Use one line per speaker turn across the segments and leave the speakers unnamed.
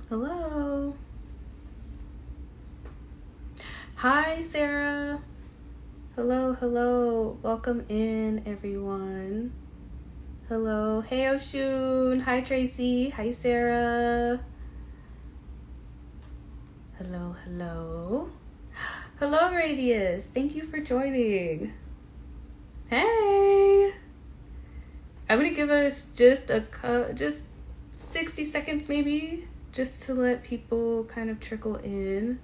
Hello. Hi, Sarah. Hello. Welcome in, everyone. Hello. Hey, Oshun. Hi, Tracy. Hi, Sarah. Hello. Hello, Radius. Thank you for joining. Hey. I'm going to give us just 60 seconds maybe, just to let people kind of trickle in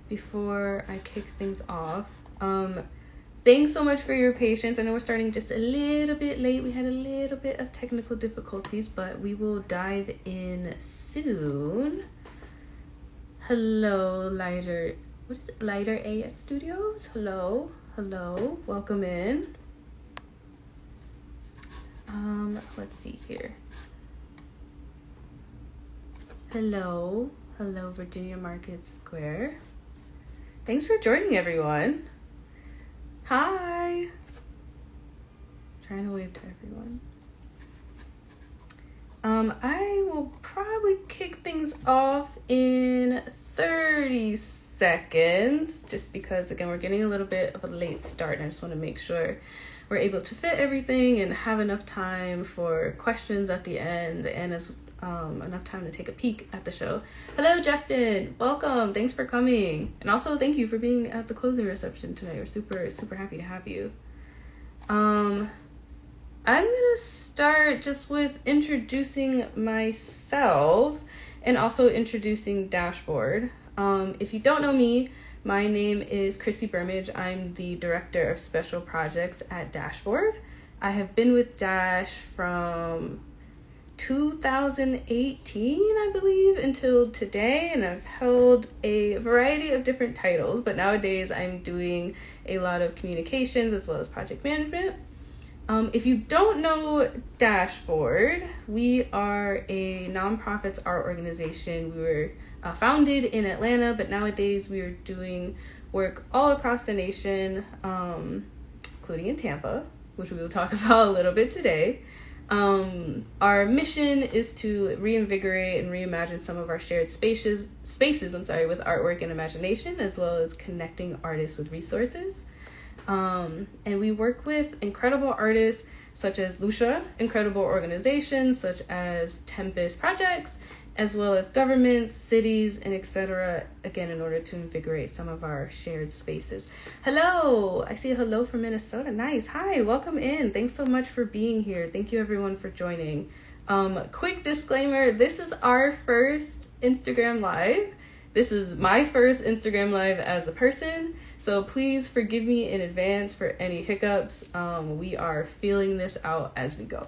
before I kick things off. Thanks so much for your patience. I know we're starting just a little bit late. We had a little bit of technical difficulties, but we will dive in soon. Hello, Lighter AS Studios. Hello. Welcome in. Let's see here. Hello, Virginia Market Square. Thanks for joining, everyone. Hi. Trying to wave to everyone. I will probably kick things off in 30 seconds, just because, again, we're getting a little bit of a late start, and I just want to make sure we're able to fit everything and have enough time for questions at the end, and as enough time to take a peek at the show. Hello, Justin. Welcome. Thanks for coming. And also thank you for being at the closing reception tonight. We're super happy to have you. I'm going to start just with introducing myself and also introducing Dashboard. If you don't know me, my name is Chrissy Burmage. I'm the Director of Special Projects at Dashboard. I have been with Dash from 2018, I believe, until today, and I've held a variety of different titles, but nowadays I'm doing a lot of communications as well as project management. If you don't know Dashboard, we are a nonprofits art organization. We were founded in Atlanta, but nowadays we are doing work all across the nation, including in Tampa, which we will talk about a little bit today. Our mission is to reinvigorate and reimagine some of our shared spaces with artwork and imagination, as well as connecting artists with resources. And we work with incredible artists such as Lucia, incredible organizations such as Tempus projects, as well as governments, cities, and etc., again, in order to invigorate some of our shared spaces. Hello! I see a hello from Minnesota. Nice. Hi, welcome in. Thanks so much for being here. Thank you, everyone, for joining. Quick disclaimer, this is our first Instagram Live. This is my first Instagram Live as a person, so please forgive me in advance for any hiccups. We are feeling this out as we go.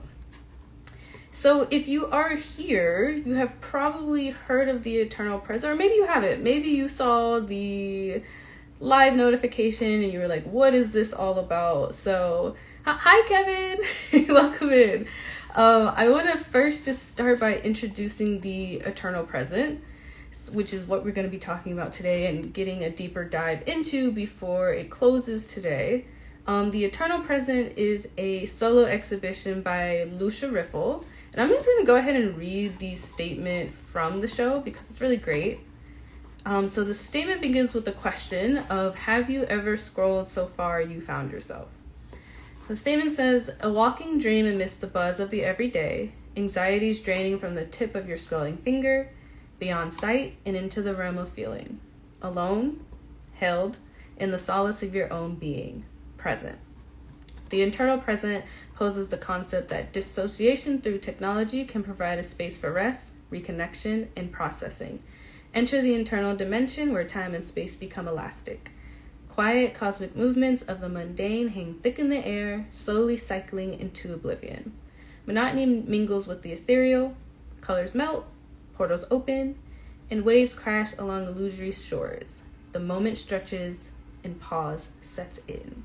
So if you are here, you have probably heard of the Eternal Present, or maybe you haven't. Maybe you saw the live notification and you were like, what is this all about? So, hi Kevin, welcome in. I want to first just start by introducing the Eternal Present, which is what we're going to be talking about today and getting a deeper dive into before it closes today. The Eternal Present is a solo exhibition by Lucia Riffel. And I'm just going to go ahead and read the statement from the show because it's really great. So the statement begins with the question of, have you ever scrolled so far you found yourself? So the statement says, a walking dream amidst the buzz of the everyday, anxieties draining from the tip of your scrolling finger, beyond sight and into the realm of feeling. Alone, held in the solace of your own being, present. The Eternal Present poses the concept that dissociation through technology can provide a space for rest, reconnection, and processing. Enter the internal dimension where time and space become elastic. Quiet cosmic movements of the mundane hang thick in the air, slowly cycling into oblivion. Monotony mingles with the ethereal, colors melt, portals open, and waves crash along illusory shores. The moment stretches and pause sets in.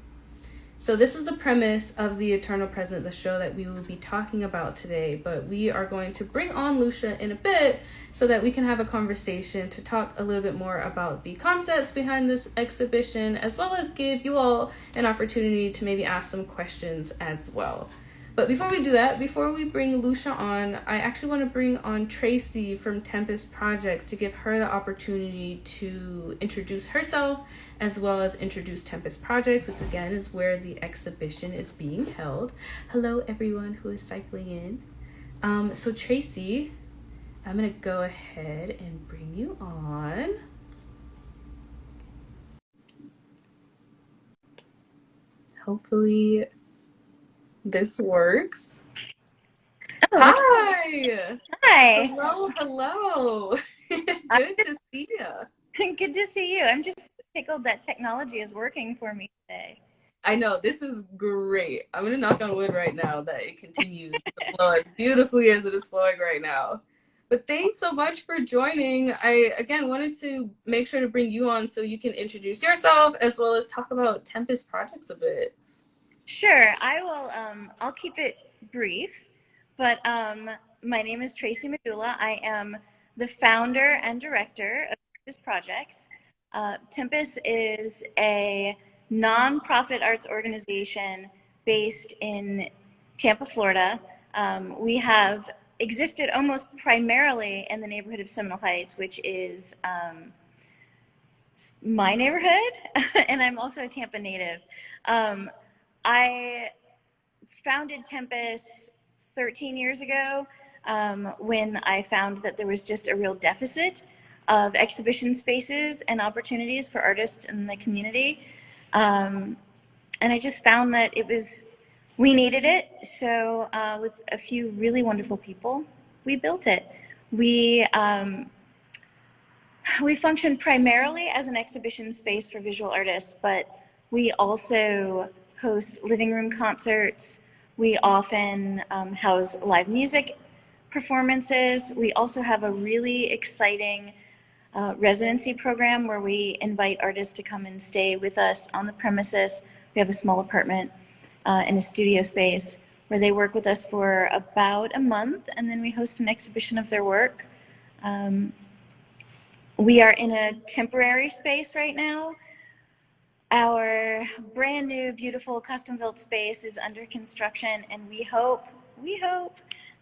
So this is the premise of the Eternal Present, the show that we will be talking about today, but we are going to bring on Lucia in a bit so that we can have a conversation to talk a little bit more about the concepts behind this exhibition, as well as give you all an opportunity to maybe ask some questions as well. But before we do that, before we bring Lucia on, I actually want to bring on Tracy from Tempus Projects to give her the opportunity to introduce herself as well as introduce Tempus Projects, which again is where the exhibition is being held. Hello, everyone who is cycling in. So Tracy, I'm going to go ahead and bring you on. Hopefully this works. Oh, hi.
Hi.
Hello. Good to see you.
Good to see you. I'm just tickled that technology is working for me today.
I know, this is great. I'm going to knock on wood right now that it continues to flow as beautifully as it is flowing right now. But thanks so much for joining. I, again, wanted to make sure to bring you on so you can introduce yourself as well as talk about Tempus Projects a bit.
Sure. I will, I'll keep it brief, but my name is Tracy Medulla. I am the founder and director of Tempus Projects. Tempus is a nonprofit arts organization based in Tampa, Florida. We have existed almost primarily in the neighborhood of Seminole Heights, which is my neighborhood, and I'm also a Tampa native. I founded Tempus 13 years ago when I found that there was just a real deficit of exhibition spaces and opportunities for artists in the community. And I just found that we needed it. So with a few really wonderful people, we built it. We function primarily as an exhibition space for visual artists, but we also host living room concerts. We often house live music performances. We also have a really exciting residency program where we invite artists to come and stay with us on the premises. We have a small apartment in a studio space where they work with us for about a month, and then we host an exhibition of their work. We are in a temporary space right now. Our brand new, beautiful, custom-built space is under construction, and we hope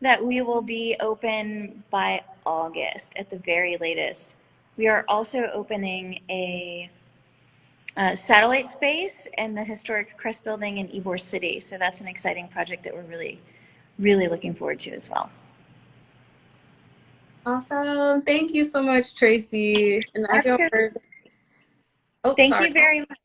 that we will be open by August at the very latest. We are also opening a satellite space in the historic Crest Building in Ybor City, so that's an exciting project that we're really, really looking forward to as well.
Awesome. Thank you so much, Tracy. And as you heard,
Thank you very much.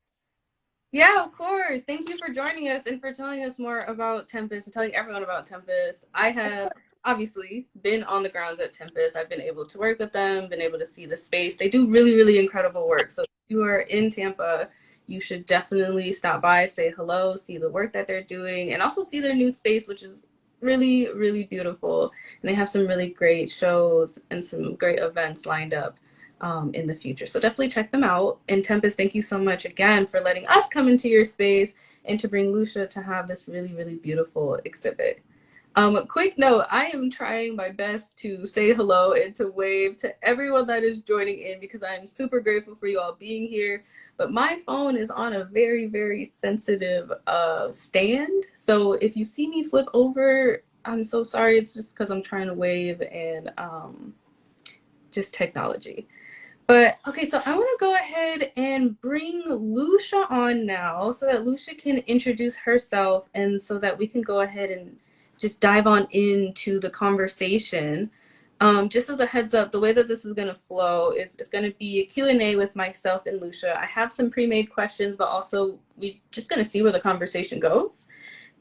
Yeah, of course. Thank you for joining us and for telling us more about Tempus and telling everyone about Tempus. I have obviously been on the grounds at Tempus. I've been able to work with them, been able to see the space. They do really, really incredible work. So if you are in Tampa, you should definitely stop by, say hello, see the work that they're doing, and also see their new space, which is really, really beautiful. And they have some really great shows and some great events lined up in the future. So definitely check them out. And Tempus, thank you so much again for letting us come into your space and to bring Lucia to have this really, really beautiful exhibit. Quick note, I am trying my best to say hello and to wave to everyone that is joining in because I'm super grateful for you all being here. But my phone is on a very, very sensitive stand. So if you see me flip over, I'm so sorry. It's just because I'm trying to wave and just technology. But okay, so I want to go ahead and bring Lucia on now so that Lucia can introduce herself and so that we can go ahead and just dive on into the conversation. Just as a heads up, the way that this is going to flow is it's going to be a Q&A with myself and Lucia. I have some pre-made questions, but also we're just going to see where the conversation goes.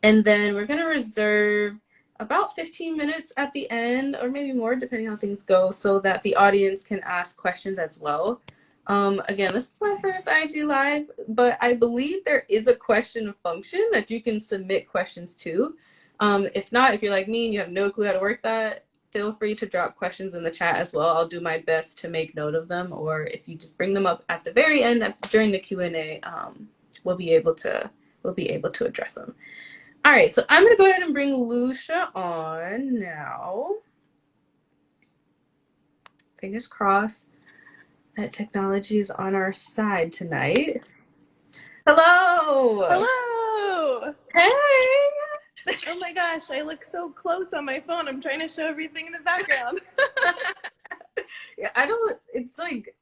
And then we're going to reserve about 15 minutes at the end, or maybe more, depending on how things go, so that the audience can ask questions as well. Again, this is my first IG Live, but I believe there is a question function that you can submit questions to. If not, if you're like me and you have no clue how to work that, feel free to drop questions in the chat as well. I'll do my best to make note of them, or if you just bring them up at the very end during the Q&A, we'll be able to address them. All right, so I'm going to go ahead and bring Lucia on now. Fingers crossed that technology is on our side tonight. Hello.
Hello.
Hey.
Oh my gosh, I look so close on my phone. I'm trying to show everything in the background.
Yeah, it's like,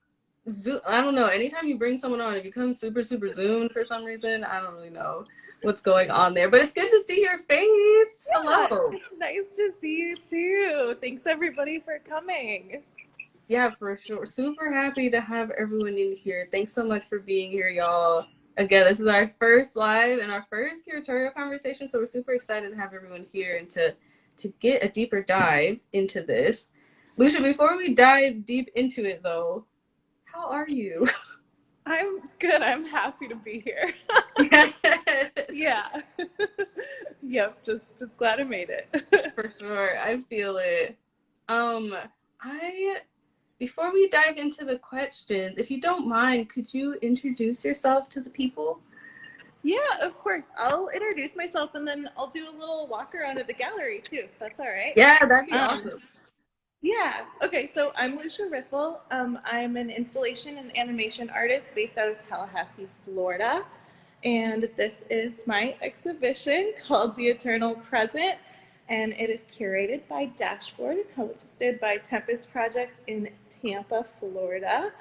I don't know. Anytime you bring someone on, it becomes super, super zoomed for some reason. I don't really know what's going on there, but it's good to see your face.
Yeah,
Hello.
it's nice to see you too. Thanks everybody for coming.
Yeah, for sure. Super happy to have everyone in here. Thanks so much for being here, y'all. Again, this is our first live and our first curatorial conversation, so we're super excited to have everyone here and to get a deeper dive into this. Lucia, before we dive deep into it, though, how are you?
I'm good. I'm happy to be here. Yeah. Yep, just glad I made it.
For sure. I feel it. I Before we dive into the questions, if you don't mind, could you introduce yourself to the people?
Yeah, of course. I'll introduce myself and then I'll do a little walk around of the gallery too, if that's all right.
Yeah, that'd be awesome.
Yeah. Okay, so I'm Lucia Riffel. I'm an installation and animation artist based out of Tallahassee, Florida. And this is my exhibition called The Eternal Present. And it is curated by Dashboard, hosted by Tempus Projects in Tampa, Florida.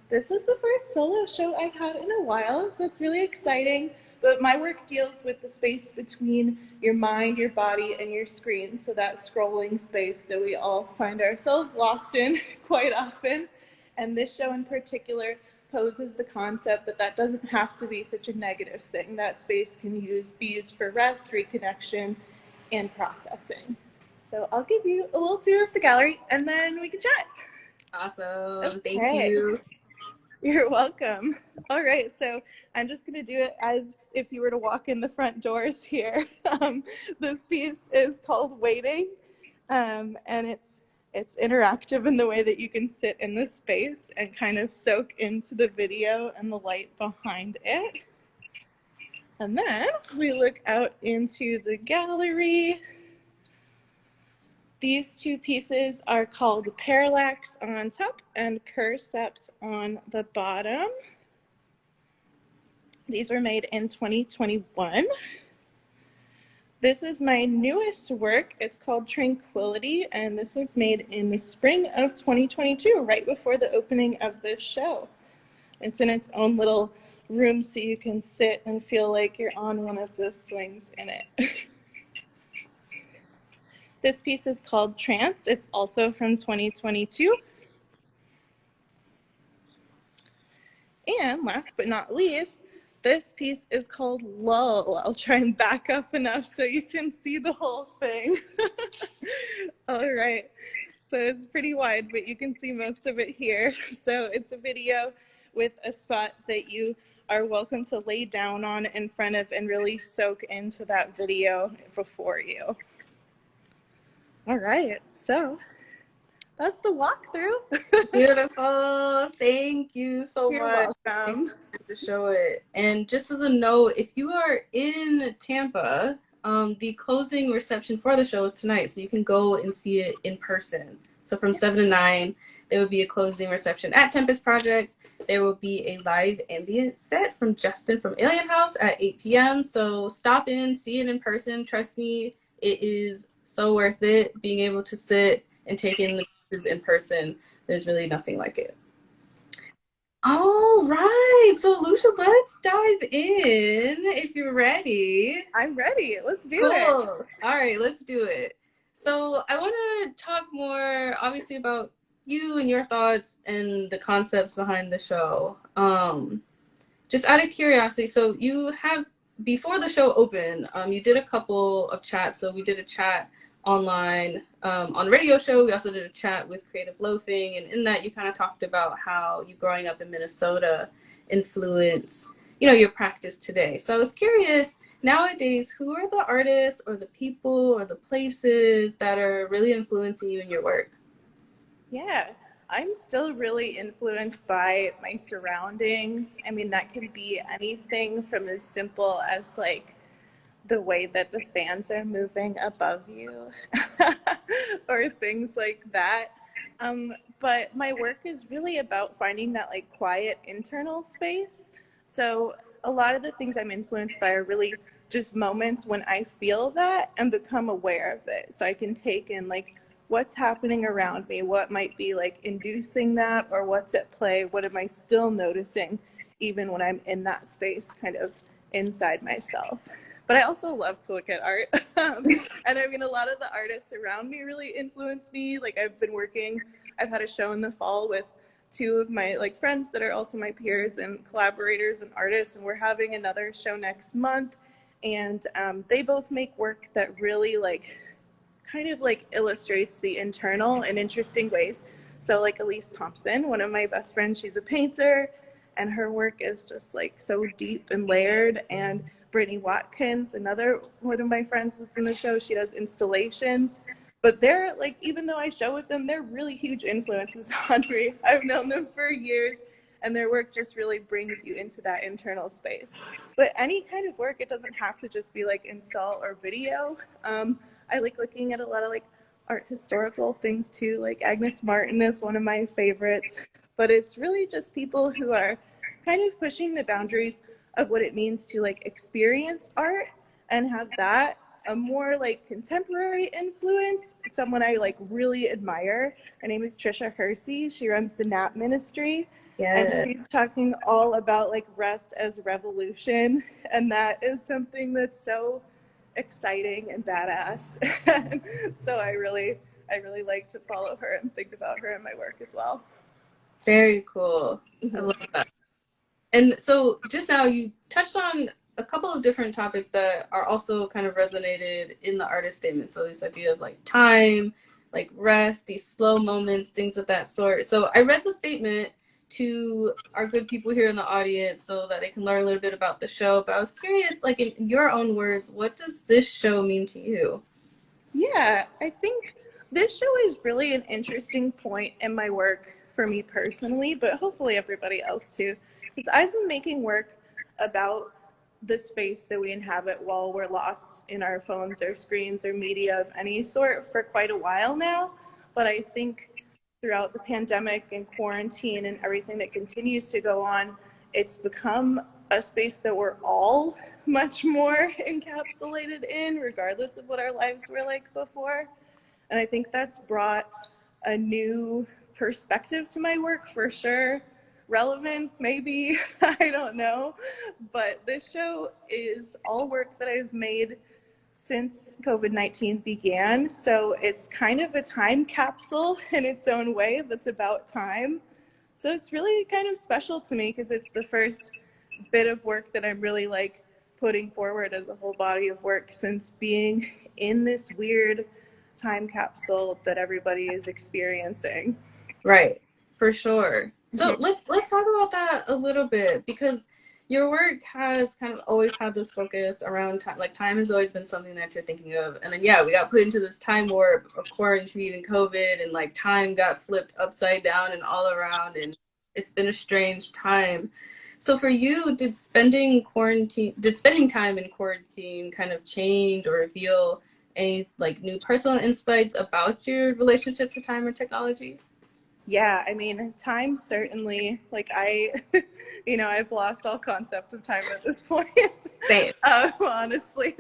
This is the first solo show I've had in a while, so it's really exciting. But my work deals with the space between your mind, your body, and your screen. So that scrolling space that we all find ourselves lost in quite often. And this show in particular poses the concept that that doesn't have to be such a negative thing. That space can be used for rest, reconnection, and processing. So I'll give you a little tour of the gallery and then we can chat.
Awesome. Okay. Thank you.
You're welcome. All right, so I'm just going to do it as if you were to walk in the front doors here. This piece is called Waiting, and it's interactive in the way that you can sit in the space and kind of soak into the video and the light behind it. And then we look out into the gallery. These two pieces are called Parallax on top and Percept on the bottom. These were made in 2021. This is my newest work. It's called Tranquility, and this was made in the spring of 2022, right before the opening of this show. It's in its own little room so you can sit and feel like you're on one of the swings in it. This piece is called Trance. It's also from 2022. And last but not least, this piece is called Lull. I'll try and back up enough so you can see the whole thing. All right. So it's pretty wide, but you can see most of it here. So it's a video with a spot that you are welcome to lay down on in front of and really soak into that video before you. All right, so that's the walkthrough.
Beautiful. Thank you so much.
Welcome.
To show it. And just as a note, if you are in Tampa, the closing reception for the show is tonight, so you can go and see it in person. So from 7 to 9, there will be a closing reception at Tempus Projects. There will be a live ambient set from Justin from Alien House at 8 p.m. So stop in, see it in person. Trust me, it is so worth it. Being able to sit and take in the pieces in person, there's really nothing like it. All right, so Lucia, let's dive in if you're ready.
I'm ready. Let's do it.
All right, let's do it. So I want to talk more, obviously, about you and your thoughts and the concepts behind the show. Just out of curiosity, so you have, before the show opened, you did a couple of chats. So we did a chat online on the radio show. We also did a chat with Creative Loafing, and in that you kind of talked about how you growing up in Minnesota influenced, your practice today. So I was curious, nowadays, who are the artists or the people or the places that are really influencing you in your work?
Yeah, I'm still really influenced by my surroundings. I mean, that can be anything from as simple as like the way that the fans are moving above you or things like that. But my work is really about finding that quiet internal space. So a lot of the things I'm influenced by are really just moments when I feel that and become aware of it. So I can take in like what's happening around me, what might be like inducing that, or what's at play, what am I still noticing even when I'm in that space kind of inside myself. But I also love to look at art. And I mean, a lot of the artists around me really influence me. Like I've had a show in the fall with two of my like friends that are also my peers and collaborators and artists, and we're having another show next month. And they both make work that really like kind of like illustrates the internal in interesting ways. So like Elise Thompson, one of my best friends, she's a painter, and her work is just like so deep and layered. And Brittany Watkins, another one of my friends that's in the show, she does installations. But they're like, even though I show with them, they're really huge influences on me. I've known them for years, and their work just really brings you into that internal space. But any kind of work, it doesn't have to just be like install or video. I like looking at a lot of like art historical things too, like Agnes Martin is one of my favorites. But it's really just people who are kind of pushing the boundaries of what it means to like experience art and have that a more like contemporary influence. Someone I like really admire. Her name is Trisha Hersey. She runs the Nap Ministry.
Yes.
And she's talking all about like rest as revolution. And that is something that's so exciting and badass. So I really like to follow her and think about her in my work as well.
Very cool. I love that. And so just now you touched on a couple of different topics that are also kind of resonated in the artist statement. So this idea of like time, like rest, these slow moments, things of that sort. So I read the statement to our good people here in the audience so that they can learn a little bit about the show. But I was curious, like in your own words, what does this show mean to you?
Yeah, I think this show is really an interesting point in my work for me personally, but hopefully everybody else too. Because I've been making work about the space that we inhabit while we're lost in our phones or screens or media of any sort for quite a while now. But I think throughout the pandemic and quarantine and everything that continues to go on, it's become a space that we're all much more encapsulated in, regardless of what our lives were like before. And I think that's brought a new perspective to my work for sure. Relevance, maybe, I don't know. But this show is all work that I've made since COVID-19 began. So it's kind of a time capsule in its own way that's about time. So it's really kind of special to me because it's the first bit of work that I'm really like putting forward as a whole body of work since being in this weird time capsule that everybody is experiencing.
Right, for sure. So let's talk about that a little bit, because your work has kind of always had this focus around time. Like time has always been something that you're thinking of. And then, yeah, we got put into this time warp of quarantine and COVID, and like time got flipped upside down and all around. And it's been a strange time. So for you, did spending time in quarantine kind of change or reveal any like new personal insights about your relationship to time or technology?
Yeah, I mean, time certainly, like I've lost all concept of time at this point.
Same.
Honestly.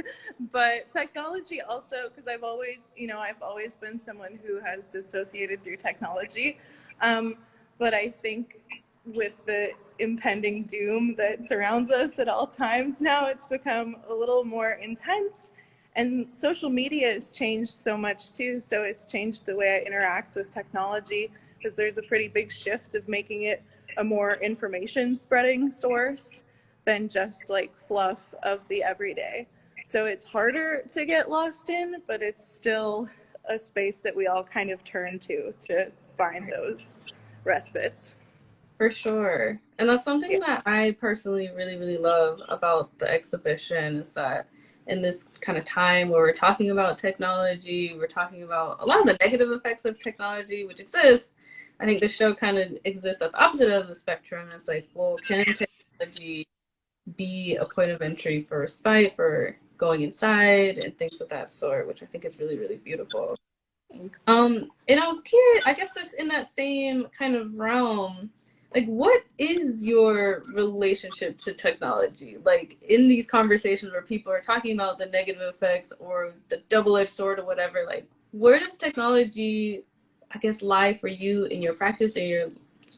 But technology also, because I've always been someone who has dissociated through technology. But I think with the impending doom that surrounds us at all times now, it's become a little more intense. And social media has changed so much too. So it's changed the way I interact with technology, because there's a pretty big shift of making it a more information spreading source than just like fluff of the everyday. So it's harder to get lost in, but it's still a space that we all kind of turn to find those respites.
For sure. And that's something that I personally really, really love about the exhibition, is that in this kind of time where we're talking about technology, we're talking about a lot of the negative effects of technology, which exist. I think the show kind of exists at the opposite of the spectrum. It's like, well, can technology be a point of entry for respite, for going inside and things of that sort, which I think is really, really beautiful.
Thanks.
And I was curious, I guess it's in that same kind of realm. like, what is your relationship to technology? Like, in these conversations where people are talking about the negative effects or the double-edged sword or whatever, like, where does technology, I guess, lie for you in your practice, in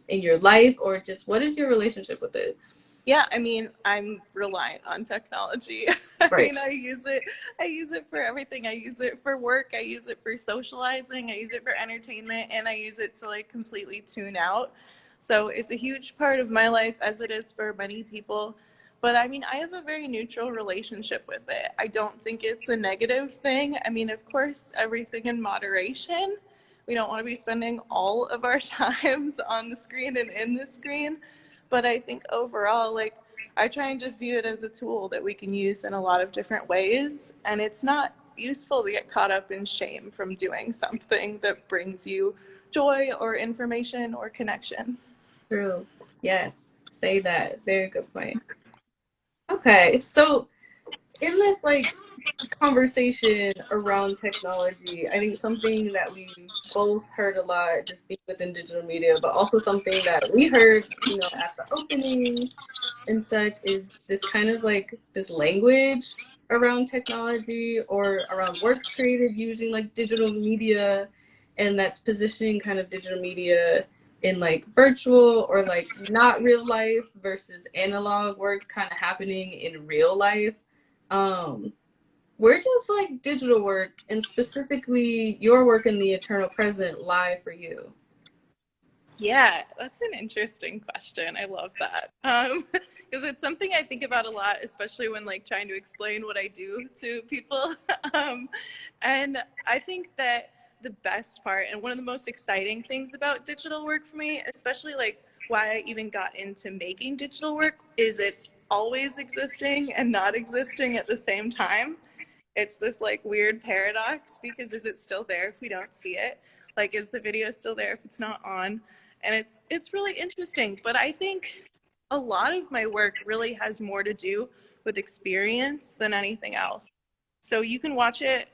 your life, or just what is your relationship with it?
Yeah, I mean, I'm reliant on technology. I
Right.
mean, I use it for everything. I use it for work, I use it for socializing, I use it for entertainment, and I use it to like completely tune out. So it's a huge part of my life, as it is for many people. But I mean, I have a very neutral relationship with it. I don't think it's a negative thing. I mean, of course, everything in moderation. We don't want to be spending all of our times on the screen and in the screen. But I think overall, like, I try and just view it as a tool that we can use in a lot of different ways. And it's not useful to get caught up in shame from doing something that brings you joy or information or connection.
True. Yes. Say that. Very good point. Okay. So, in this, like, conversation around technology, I think something that we both heard a lot just being within digital media, but also something that we heard, at the opening and such, is this kind of like this language around technology or around works created using like digital media, and that's positioning kind of digital media in like virtual or like not real life versus analog works kind of happening in real life. um where does like digital work and specifically your work in the eternal present lie for you?
Yeah, that's an interesting question. I love that. Because it's something I think about a lot, especially when like trying to explain what I do to people. um, and I think that the best part and one of the most exciting things about digital work for me, especially like why I even got into making digital work, is it's always existing and not existing at the same time. It's this like weird paradox, because is it still there if we don't see it? Like, is the video still there if it's not on? And it's really interesting. But I think a lot of my work really has more to do with experience than anything else. So you can watch it,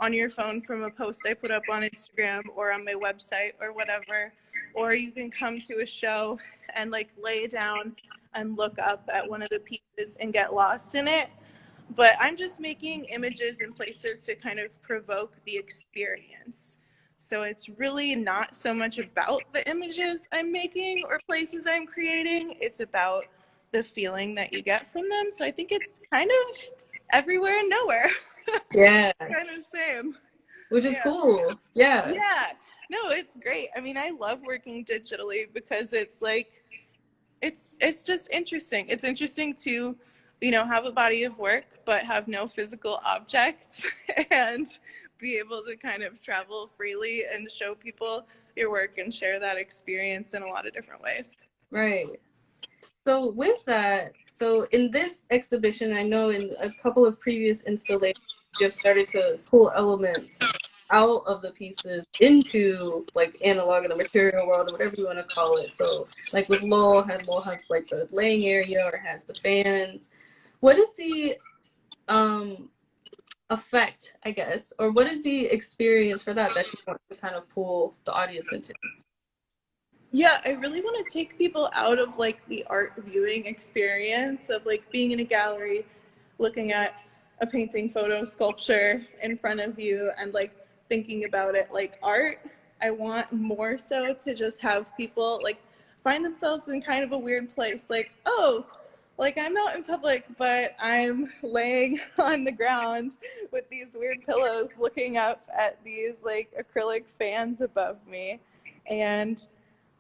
on your phone from a post I put up on Instagram or on my website or whatever, or you can come to a show and like lay down and look up at one of the pieces and get lost in it. But I'm just making images and places to kind of provoke the experience. So it's really not so much about the images I'm making or places I'm creating, it's about the feeling that you get from them. So I think it's kind of everywhere and nowhere.
Yeah,
Kind of same.
which is
Yeah.
cool. Yeah.
Yeah. No, it's great. I mean, I love working digitally because it's like it's just interesting. It's interesting to, have a body of work but have no physical objects and be able to kind of travel freely and show people your work and share that experience in a lot of different ways.
Right. So with that, so in this exhibition, I know in a couple of previous installations, you have started to pull elements out of the pieces into like analog in the material world or whatever you want to call it. So like with Lowell has like the laying area or has the fans. What is the um effect, I guess, or what is the experience for that you want to kind of pull the audience into?
Yeah, I really want to take people out of like the art viewing experience of like being in a gallery, looking at a painting, photo, sculpture in front of you and like thinking about it like art. I want more so to just have people like find themselves in kind of a weird place. Like, oh, like I'm out in public, but I'm laying on the ground with these weird pillows looking up at these like acrylic fans above me. And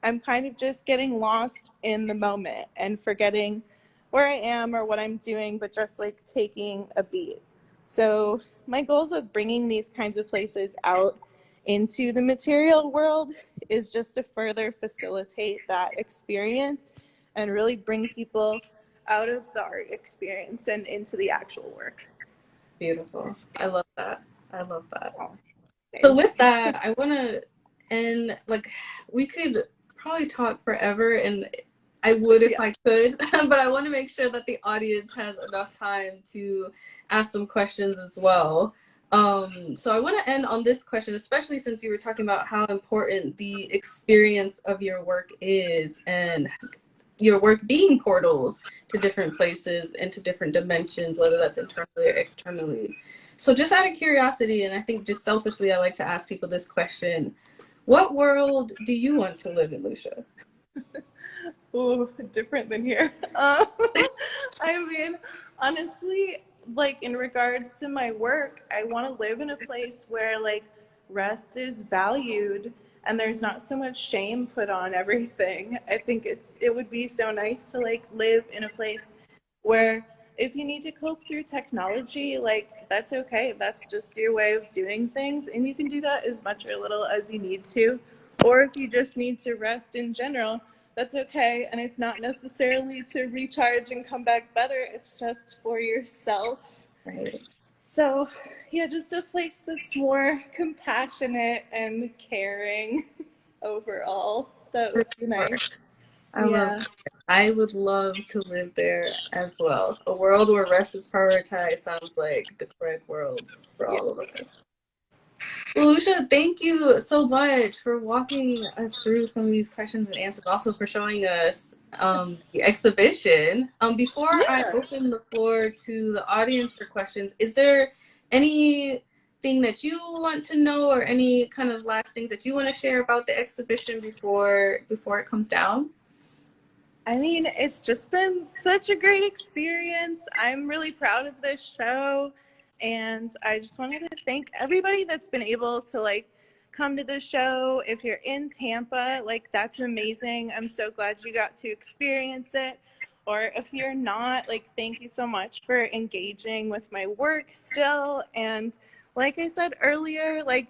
I'm kind of just getting lost in the moment and forgetting where I am or what I'm doing, but just like taking a beat. So, my goals of bringing these kinds of places out into the material world is just to further facilitate that experience and really bring people out of the art experience and into the actual work.
Beautiful. I love that. I love that.
Oh,
So
thanks.
with that, I want to end, like, we could probably talk forever, and I would if
Yeah.
I could, but I want to make sure that the audience has enough time to ask some questions as well. So I want to end on this question, especially since you were talking about how important the experience of your work is, and your work being portals to different places and to different dimensions, whether that's internally or externally. So just out of curiosity, and I think just selfishly, I like to ask people this question: what world do you want to live in, Lucia?
Ooh, different than here. I mean, honestly, like in regards to my work, I want to live in a place where like rest is valued and there's not so much shame put on everything. I think it would be so nice to like live in a place where if you need to cope through technology, like that's okay. That's just your way of doing things, and you can do that as much or little as you need to. Or if you just need to rest in general, that's okay. And it's not necessarily to recharge and come back better, it's just for yourself.
Right.
So, yeah, just a place that's more compassionate and caring overall. That would be nice.
I love
Yeah.
it. I would love to live there as well. A world where rest is prioritized sounds like the correct world for
Yeah.
all of us. Well, Lucia, thank you so much for walking us through some of these questions and answers, also for showing us the exhibition. Before I
Yeah.
open the floor to the audience for questions, is there anything that you want to know, or any kind of last things that you want to share about the exhibition before it comes down?
I mean, it's just been such a great experience. I'm really proud of this show. And I just wanted to thank everybody that's been able to like come to the show. If you're in Tampa, like that's amazing. I'm so glad you got to experience it. Or if you're not, like, thank you so much for engaging with my work still. And like I said earlier, like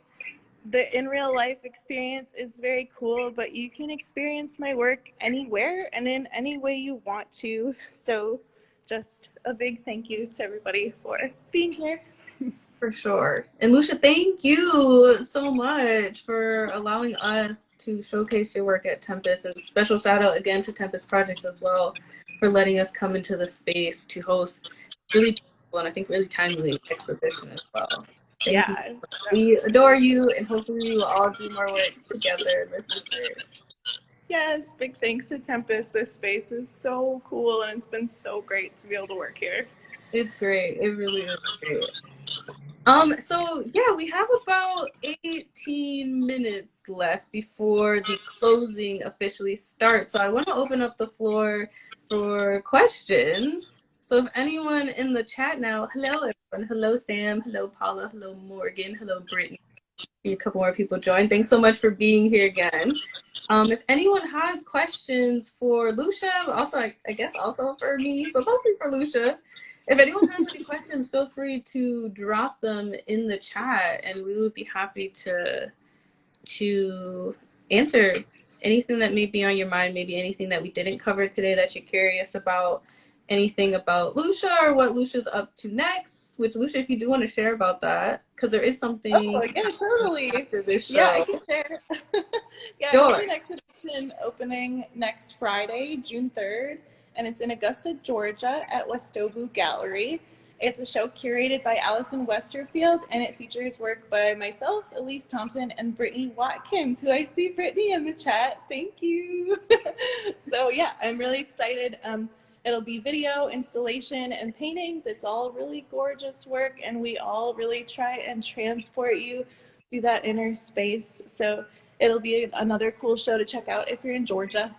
the in real life experience is very cool, but you can experience my work anywhere and in any way you want to. So just a big thank you to everybody for being here.
For sure. And Lucia, thank you so much for allowing us to showcase your work at Tempus. And special shout out again to Tempus Projects as well for letting us come into the space to host really beautiful and I think really timely exhibition as well. Thank you.
Yeah.
We adore you, and hopefully we will all do more work together in the future.
Yes, big thanks to Tempus. This space is so cool and it's been so great to be able to work here.
It's great. It really is great. So yeah, we have about 18 minutes left before the closing officially starts. So I want to open up the floor for questions. So if anyone in the chat now, hello everyone, hello Sam, hello Paula, hello Morgan, hello Brittany. A couple more people join. Thanks so much for being here again. If anyone has questions for Lucia, also I guess also for me, but mostly for Lucia, if anyone has any questions, feel free to drop them in the chat, and we would be happy to answer anything that may be on your mind, maybe anything that we didn't cover today that you're curious about, anything about Lucia or what Lucia's up to next, which Lucia, if you do want to share about that, because there is something
Oh, yeah, totally.
after this
Yeah, I
show.
can share. Yeah, I have
Sure.
an exhibition opening next Friday, June 3rd, and it's in Augusta, Georgia at Westobu Gallery. It's a show curated by Allison Westerfield, and it features work by myself, Elise Thompson, and Brittany Watkins, who I see Brittany in the chat. Thank you. So yeah, I'm really excited. It'll be video, installation, and paintings. It's all really gorgeous work, and we all really try and transport you to that inner space. So it'll be another cool show to check out if you're in Georgia.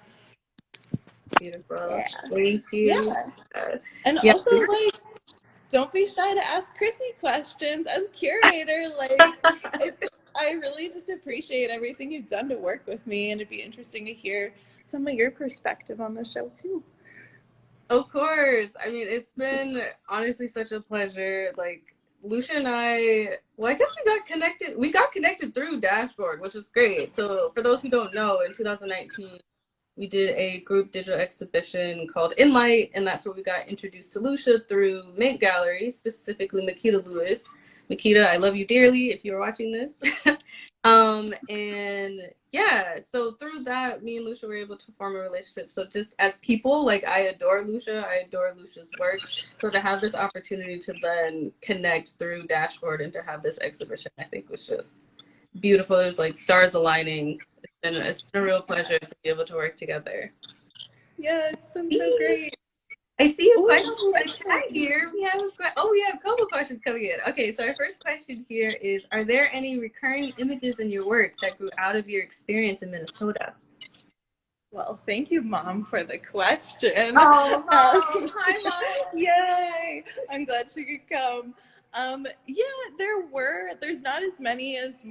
Beautiful.
Yeah.
Thank you.
Yeah. And
Yeah.
also, like, don't be shy to ask Chrissy questions as curator. Like, I really just appreciate everything you've done to work with me, and it'd be interesting to hear some of your perspective on the show too.
Of course. I mean, it's been honestly such a pleasure. Like Lucia and I, well, I guess we got connected. We got connected through Dashboard, which is great. So for those who don't know, in 2019, we did a group digital exhibition called In Light, and that's where we got introduced to Lucia through Mint Gallery, specifically Makita Lewis. Makita, I love you dearly if you're watching this. And yeah, so through that, me and Lucia were able to form a relationship. So just as people, like I adore Lucia, I adore Lucia's work. So to have this opportunity to then connect through Dashboard and to have this exhibition, I think was just beautiful. It was like stars aligning. It's been a real pleasure to be able to work together.
Yeah, it's been so great.
I see a
Ooh,
question in the chat here. We have a couple questions coming in. Okay, so our first question here is: are there any recurring images in your work that grew out of your experience in Minnesota?
Well, thank you, Mom, for the question.
Oh, Mom! Hi, Mom!
Yay! I'm glad she could come. Yeah, there's not as many as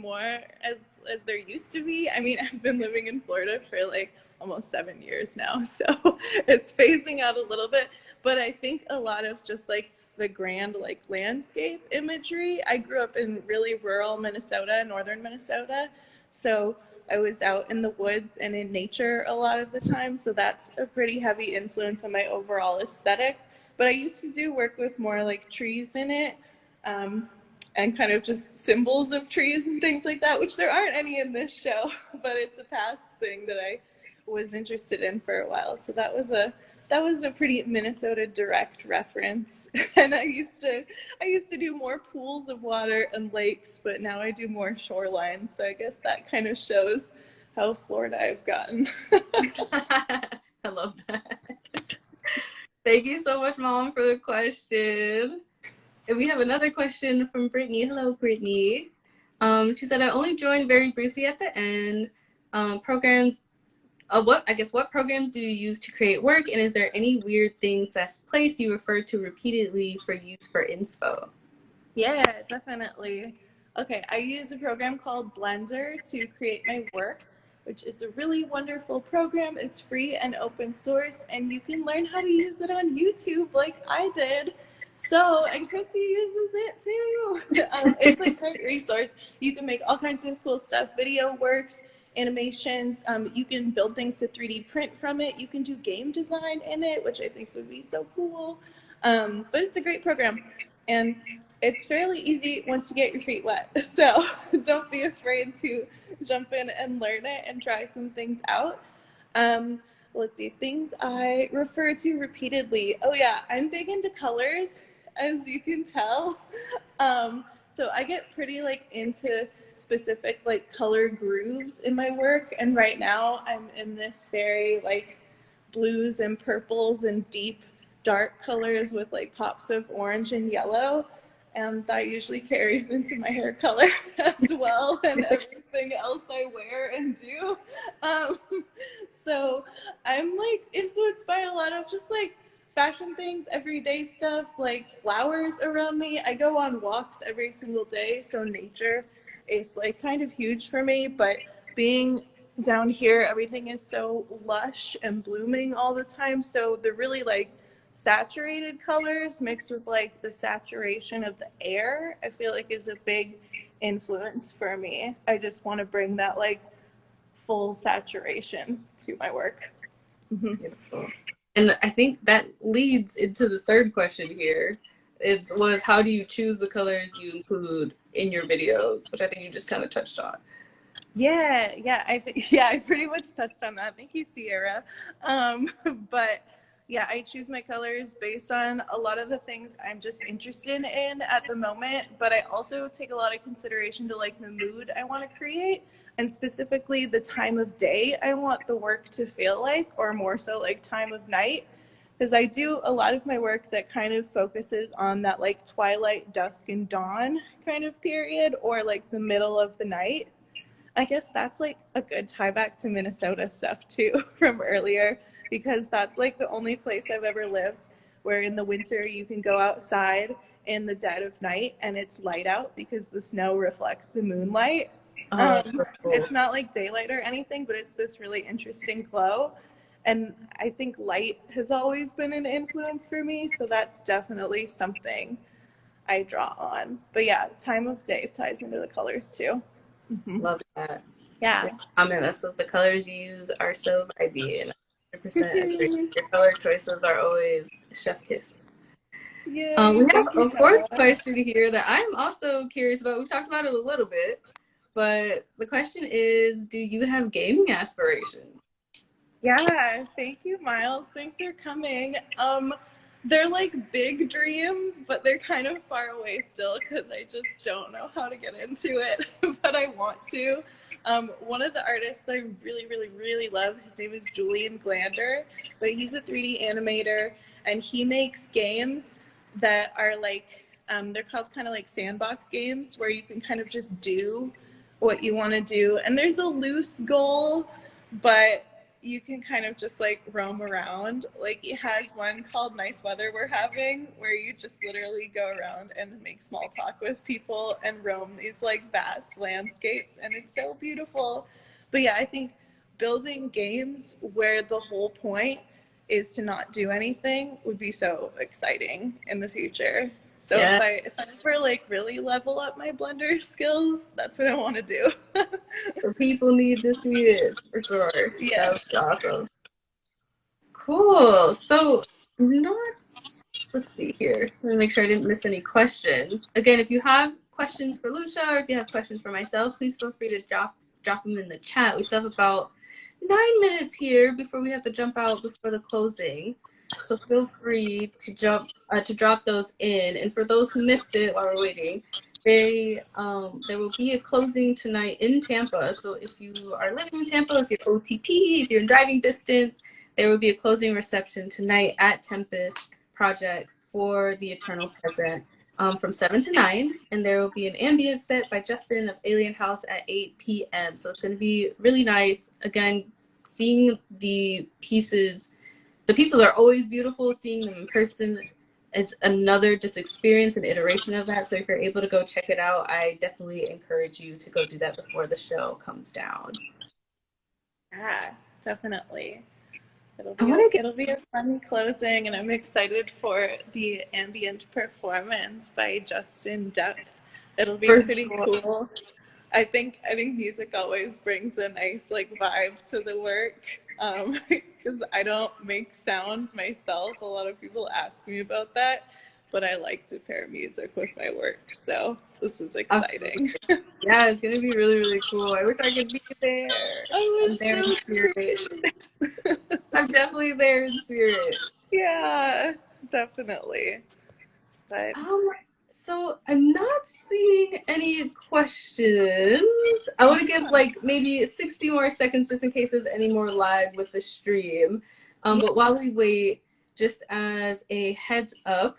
there used to be. I mean, I've been living in Florida for like almost 7 years now, so it's phasing out a little bit. But I think a lot of just like the grand like landscape imagery. I grew up in really rural Minnesota, northern Minnesota, so I was out in the woods and in nature a lot of the time, so that's a pretty heavy influence on my overall aesthetic. But I used to do work with more like trees in it, and kind of just symbols of trees and things like that, which there aren't any in this show, but it's a past thing that I was interested in for a while. So that was a pretty Minnesota direct reference. And I used to do more pools of water and lakes, but now I do more shorelines. So I guess that kind of shows how Florida I've gotten.
I love that. Thank you so much, Mom, for the question. And we have another question from Brittany. Hello, Brittany. She said, I only joined very briefly at the end. What programs do you use to create work? And is there any weird things that's place you refer to repeatedly for use for inspo?
Yeah, definitely. Okay, I use a program called Blender to create my work, which is a really wonderful program. It's free and open source, and you can learn how to use it on YouTube like I did. So, and Chrissy uses it too. It's a great resource. You can make all kinds of cool stuff, video works, animations. You can build things to 3D print from it. You can do game design in it, which I think would be so cool. But it's a great program. And it's fairly easy once you get your feet wet. So don't be afraid to jump in and learn it and try some things out. Let's see, things I refer to repeatedly. Oh yeah, I'm big into colors, as you can tell. So I get pretty like into specific like color grooves in my work. And right now I'm in this very like blues and purples and deep dark colors with like pops of orange and yellow. And that usually carries into my hair color as well and everything else I wear and do. So I'm like influenced by a lot of just like fashion things, everyday stuff, like flowers around me. I go on walks every single day, so nature is like kind of huge for me, but being down here, everything is so lush and blooming all the time. So the really like saturated colors mixed with like the saturation of the air, I feel like is a big influence for me. I just want to bring that like full saturation to my work.
Beautiful. And I think that leads into the third question here. Was how do you choose the colors you include in your videos, which I think you just kind of touched on.
I pretty much touched on that. Thank you, Sierra. But yeah, I choose my colors based on a lot of the things I'm just interested in at the moment, but I also take a lot of consideration to like the mood I want to create and specifically the time of day I want the work to feel like, or more so like time of night. Because I do a lot of my work that kind of focuses on that like twilight, dusk, and dawn kind of period, or like the middle of the night. I guess that's like a good tie back to Minnesota stuff too from earlier, because that's like the only place I've ever lived where in the winter you can go outside in the dead of night and it's light out because the snow reflects the moonlight. It's not like daylight or anything, but it's this really interesting glow. And I think light has always been an influence for me, so that's definitely something I draw on. But yeah, time of day ties into the colors too.
Mm-hmm. Love that.
Yeah.
Comment that says the colors you use are so vibey, and 100% agree. Your color choices are always chef kiss.
Yay,
We have
thank you,
a fourth
Bella.
question here that I'm also curious about. We've talked about it a little bit, but the question is, do you have gaming aspirations?
Yeah, thank you, Miles. Thanks for coming. They're like big dreams, but they're kind of far away still because I just don't know how to get into it, but I want to. One of the artists that I really, really, really love, his name is Julian Glander, but he's a 3D animator and he makes games that are like, they're called kind of like sandbox games where you can kind of just do what you want to do. And there's a loose goal, but you can kind of just like roam around. Like he has one called Nice Weather We're Having, where you just literally go around and make small talk with people and roam these like vast landscapes, and it's so beautiful. But yeah, I think building games where the whole point is to not do anything would be so exciting in the future. So
Yeah,
if I ever like really level up my Blender skills, that's what I want to do.
the people need to see it for sure.
Yeah.
That would be awesome. Cool. So, let's see here. Let me make sure I didn't miss any questions. Again, if you have questions for Lucia or if you have questions for myself, please feel free to drop them in the chat. We still have about 9 minutes here before we have to jump out before the closing. So feel free to drop those in. And for those who missed it while we're waiting, there will be a closing tonight in Tampa. So if you are living in Tampa, if you're OTP, if you're in driving distance, there will be a closing reception tonight at Tempus Projects for the Eternal Present from 7 to 9. And there will be an ambient set by Justin of Alien House at 8 p.m. So it's going to be really nice. Again, seeing the pieces are always beautiful. Seeing them in person is another just experience and iteration of that. So if you're able to go check it out, I definitely encourage you to go do that before the show comes down.
Yeah, definitely.
I want to get
It'll be a fun closing, and I'm excited for the ambient performance by Justin Depth. It'll be pretty cool. I think music always brings a nice like vibe to the work, because I don't make sound myself. A lot of people ask me about that, but I like to pair music with my work, so this is exciting.
Yeah, it's gonna be really, really cool. I wish I could be there.
I
I'm
wish
there
so
in spirit.
too.
I'm definitely there in spirit.
Yeah, definitely. But
So I'm not seeing any questions. I want to give like maybe 60 more seconds just in case there's any more lag with the stream. But while we wait, just as a heads up,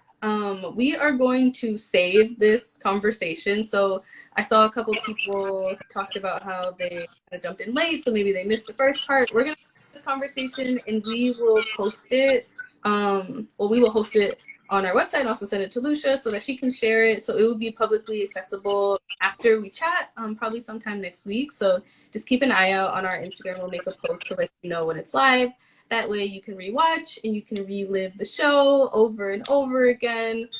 we are going to save this conversation. So I saw a couple people talked about how they kind of jumped in late, so maybe they missed the first part. We're gonna save this conversation and we will post it. We will host it on our website and also send it to Lucia so that she can share it. So it will be publicly accessible after we chat, probably sometime next week. So just keep an eye out on our Instagram. We'll make a post to let you know when it's live. That way you can rewatch and you can relive the show over and over again,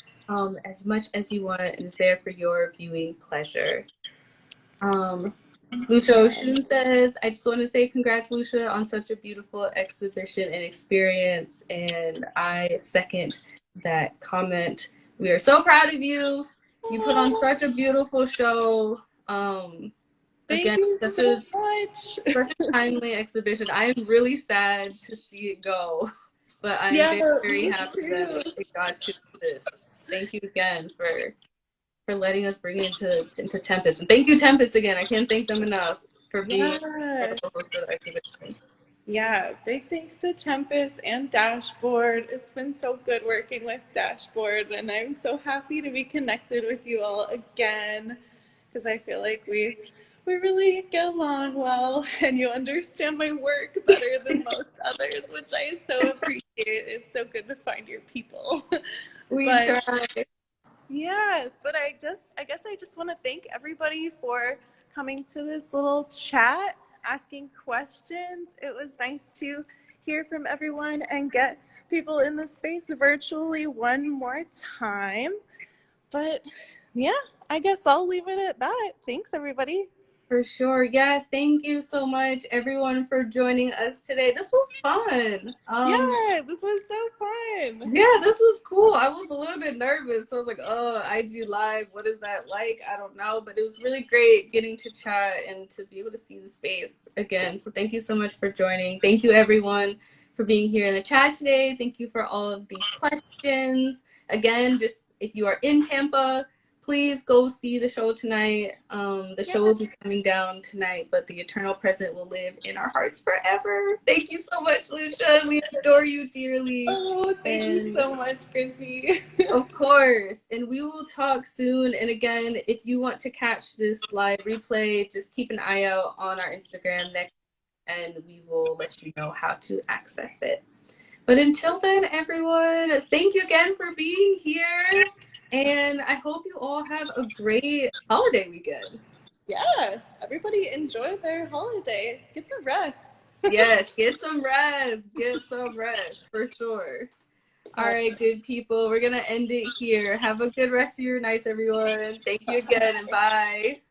as much as you want. It is there for your viewing pleasure. Lucia Oshun says, I just want to say congrats, Lucia, on such a beautiful exhibition and experience. And I second that comment. We are so proud of you. You put on such a beautiful show.
thank
Again,
you
such
so much.
a timely exhibition. I am really sad to see it go, but I am very, very happy that we got to do this. Thank you again for letting us bring it into Tempus. And thank you, Tempus, again. I can't thank them enough for being incredible host of the exhibition.
Yeah, big thanks to Tempus and Dashboard. It's been so good working with Dashboard, and I'm so happy to be connected with you all again, because I feel like we really get along well, and you understand my work better than most others, which I so appreciate. It's so good to find your people.
We try.
Yeah, but I guess I just want to thank everybody for coming to this little chat, asking questions. It was nice to hear from everyone and get people in the space virtually one more time. But yeah, I guess I'll leave it at that. Thanks, everybody.
For sure. Yes, thank you so much everyone for joining us today. This was fun.
Yeah, this was so fun.
Yeah, this was cool. I was a little bit nervous. So I was like, oh, IG Live, what is that like? I don't know. But it was really great getting to chat and to be able to see the space again. So thank you so much for joining. Thank you everyone for being here in the chat today. Thank you for all of these questions. Again, just if you are in Tampa, please go see the show tonight. The show will be coming down tonight, but the eternal present will live in our hearts forever. Thank you so much, Lucia. We adore you dearly.
Oh, thank you so much, Chrissy.
Of course. And we will talk soon. And again, if you want to catch this live replay, just keep an eye out on our Instagram next, and we will let you know how to access it. But until then, everyone, thank you again for being here. And I hope you all have a great holiday weekend.
Yeah, everybody enjoy their holiday. Get some rest.
Yes, get some rest. Get some rest for sure. All right, good people. We're going to end it here. Have a good rest of your nights, everyone. Thank you again, and bye.